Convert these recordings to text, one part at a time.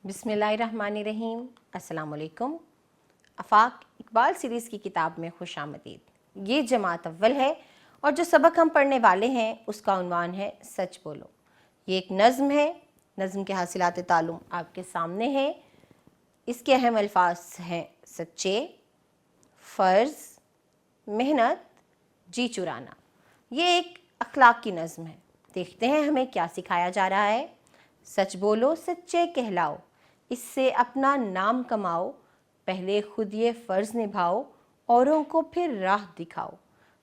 बिस्मिल्लाहिर्रहमानिर्रहीम। अस्सलाम वालेकुम। आफाक इकबाल सीरीज़ की किताब में खुश आमदीद। ये जमात अव्वल है और जो सबक हम पढ़ने वाले हैं उसका उन्वान है सच बोलो। ये एक नज़्म है। नज़्म के हासिलात तालुम आपके सामने है। इसके अहम अल्फाज हैं सच्चे, फ़र्ज़, मेहनत, जी चुराना। ये एक अखलाक की नज़्म है। देखते हैं हमें क्या सिखाया जा रहा है। सच बोलो, सच्चे कहलाओ, इससे अपना नाम कमाओ, पहले खुद ये फ़र्ज़ निभाओ, औरों को फिर राह दिखाओ।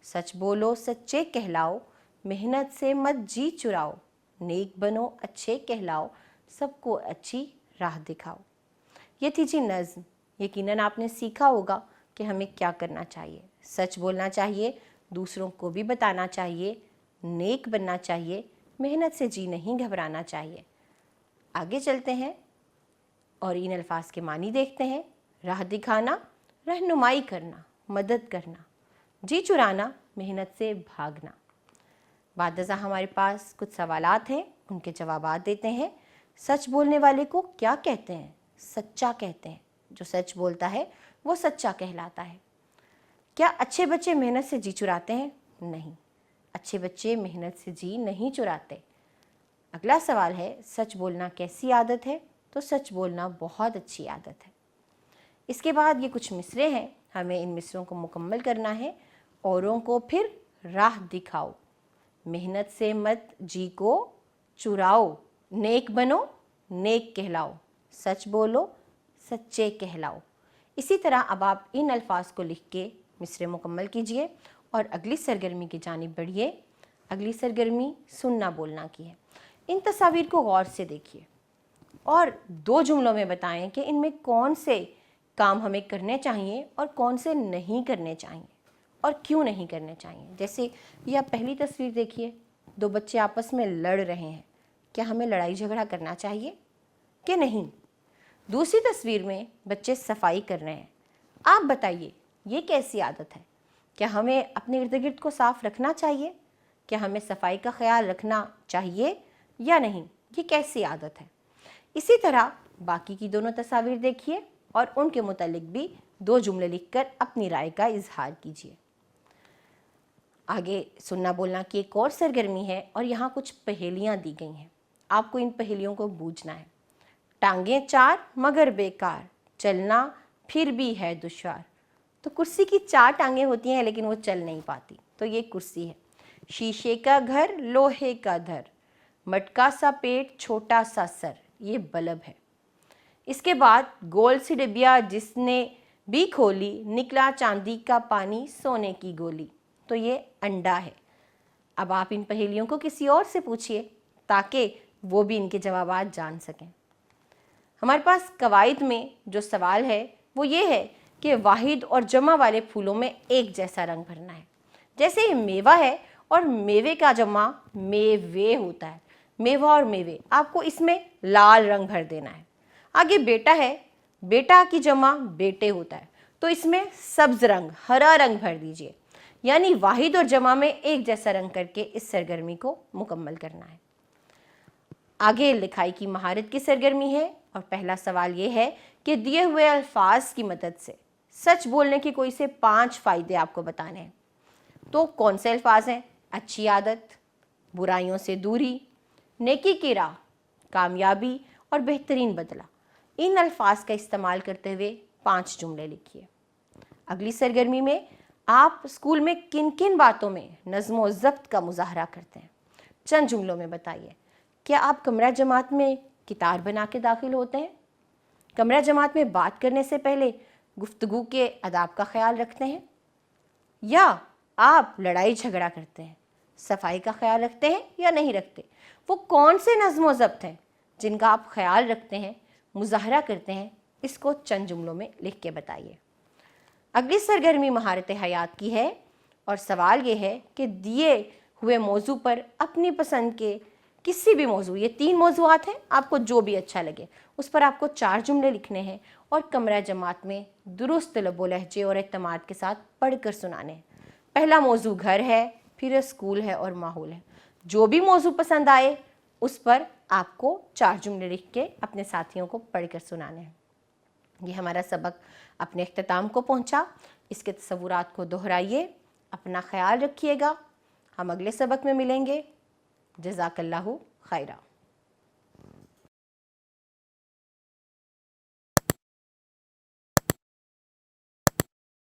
सच बोलो, सच्चे कहलाओ, मेहनत से मत जी चुराओ, नेक बनो, अच्छे कहलाओ, सबको अच्छी राह दिखाओ। ये थी जी नज़्म। यकीनन आपने सीखा होगा कि हमें क्या करना चाहिए। सच बोलना चाहिए, दूसरों को भी बताना चाहिए, नेक बनना चाहिए, मेहनत से जी नहीं घबराना चाहिए। आगे चलते हैं और इन अल्फाज के मानी देखते हैं। राह दिखाना, रहनुमाई करना, मदद करना, जी चुराना, मेहनत से भागना। बादज़ा हमारे पास कुछ सवालात हैं, उनके जवाबात देते हैं। सच बोलने वाले को क्या कहते हैं? सच्चा कहते हैं। जो सच बोलता है वो सच्चा कहलाता है। क्या अच्छे बच्चे मेहनत से जी चुराते हैं? नहीं, अच्छे बच्चे मेहनत से जी नहीं चुराते। अगला सवाल है, सच बोलना कैसी आदत है? तो सच बोलना बहुत अच्छी आदत है। इसके बाद ये कुछ मिसरे हैं, हमें इन मिसरों को मुकम्मल करना है। औरों को फिर राह दिखाओ, मेहनत से मत जी को चुराओ, नेक बनो, नेक कहलाओ, सच बोलो, सच्चे कहलाओ। इसी तरह अब आप इन अल्फाज को लिख के मिसरे मुकम्मल कीजिए और अगली सरगर्मी की जानिब बढ़िए। अगली सरगर्मी सुनना बोलना की है। इन तस्वीर को गौर से देखिए और 2 जुमलों में बताएं कि इनमें कौन से काम हमें करने चाहिए और कौन से नहीं करने चाहिए और क्यों नहीं करने चाहिए। जैसे ये आप पहली तस्वीर देखिए, 2 बच्चे आपस में लड़ रहे हैं। क्या हमें लड़ाई झगड़ा करना चाहिए कि नहीं? दूसरी तस्वीर में बच्चे सफाई कर रहे हैं। आप बताइए, ये कैसी आदत है? क्या हमें अपने इर्द गिर्द को साफ़ रखना चाहिए? क्या हमें सफाई का ख्याल रखना चाहिए या नहीं? ये कैसी आदत है? इसी तरह बाकी की दोनों तस्वीर देखिए और उनके मुतालिक भी 2 जुमले लिखकर अपनी राय का इजहार कीजिए। आगे सुनना बोलना की एक और सरगर्मी है और यहाँ कुछ पहेलियाँ दी गई हैं। आपको इन पहेलियों को बूझना है। टांगें 4 मगर बेकार, चलना फिर भी है दुश्वार। तो कुर्सी की 4 टांगें होती हैं लेकिन वो चल नहीं पाती, तो ये कुर्सी है। शीशे का घर, लोहे का धर, मटका सा पेट, छोटा सा सर, ये बल्ब है। इसके बाद गोल सी डिबिया जिसने भी खोली, निकला चांदी का पानी, सोने की गोली, तो ये अंडा है। अब आप इन पहेलियों को किसी और से पूछिए ताकि वो भी इनके जवाबात जान सकें। हमारे पास कवायद में जो सवाल है वो ये है कि वाहिद और जमा वाले फूलों में एक जैसा रंग भरना है। जैसे ये मेवा है और मेवे का जमा मेवे होता है, मेवा और मेवे, आपको इसमें लाल रंग भर देना है। आगे बेटा है, बेटा की जमा बेटे होता है, तो इसमें सब्ज रंग, हरा रंग भर दीजिए। यानी वाहिद और जमा में एक जैसा रंग करके इस सरगर्मी को मुकम्मल करना है। आगे लिखाई की महारत की सरगर्मी है और पहला सवाल ये है कि दिए हुए अल्फाज की मदद से सच बोलने के कोई से 5 फ़ायदे आपको बताने हैं। तो कौन से अल्फाज हैं? अच्छी आदत, बुराइयों से दूरी, नेकी की राह, कामयाबी और बेहतरीन बदला। इन अल्फाज का इस्तेमाल करते हुए 5 जुमले लिखिए। अगली सरगर्मी में आप स्कूल में किन किन बातों में नज़्म व ज़ब्त का मुज़ाहरा करते हैं? चंद जुमलों में बताइए। क्या आप कमरा जमात में कितार बना के दाखिल होते हैं? कमरा जमात में बात करने से पहले गुफ्तगू के आदाब का ख्याल रखते हैं? या आप लड़ाई झगड़ा करते हैं? सफाई का ख्याल रखते हैं या नहीं रखते? वो कौन से नज़्म व ज़ब्त हैं जिनका आप ख्याल रखते हैं, मुज़ाहरा करते हैं? इसको चंद जुमलों में लिख के बताइए। अगली सरगर्मी महारत हयात की है और सवाल ये है कि दिए हुए मौजू पर अपनी पसंद के किसी भी मौजू, ये 3 मौजूआत हैं, आपको जो भी अच्छा लगे उस पर आपको 4 जुमले लिखने हैं और कमरा जमात में दुरुस्त लबो लहजे और एतमाद के साथ पढ़कर सुनाने हैं। पहला मौजू घर है, फिर स्कूल है और माहौल है। जो भी मौजू पसंद आए उस पर آپ کو 4 جملے لکھ کے اپنے ساتھیوں کو پڑھ کر سنانے ہیں۔ یہ ہمارا سبق اپنے اختتام کو پہنچا۔ اس کے تصورات کو دہرائیے، اپنا خیال رکھیے گا۔ ہم اگلے سبق میں ملیں گے۔ جزاک اللہ خیرہ۔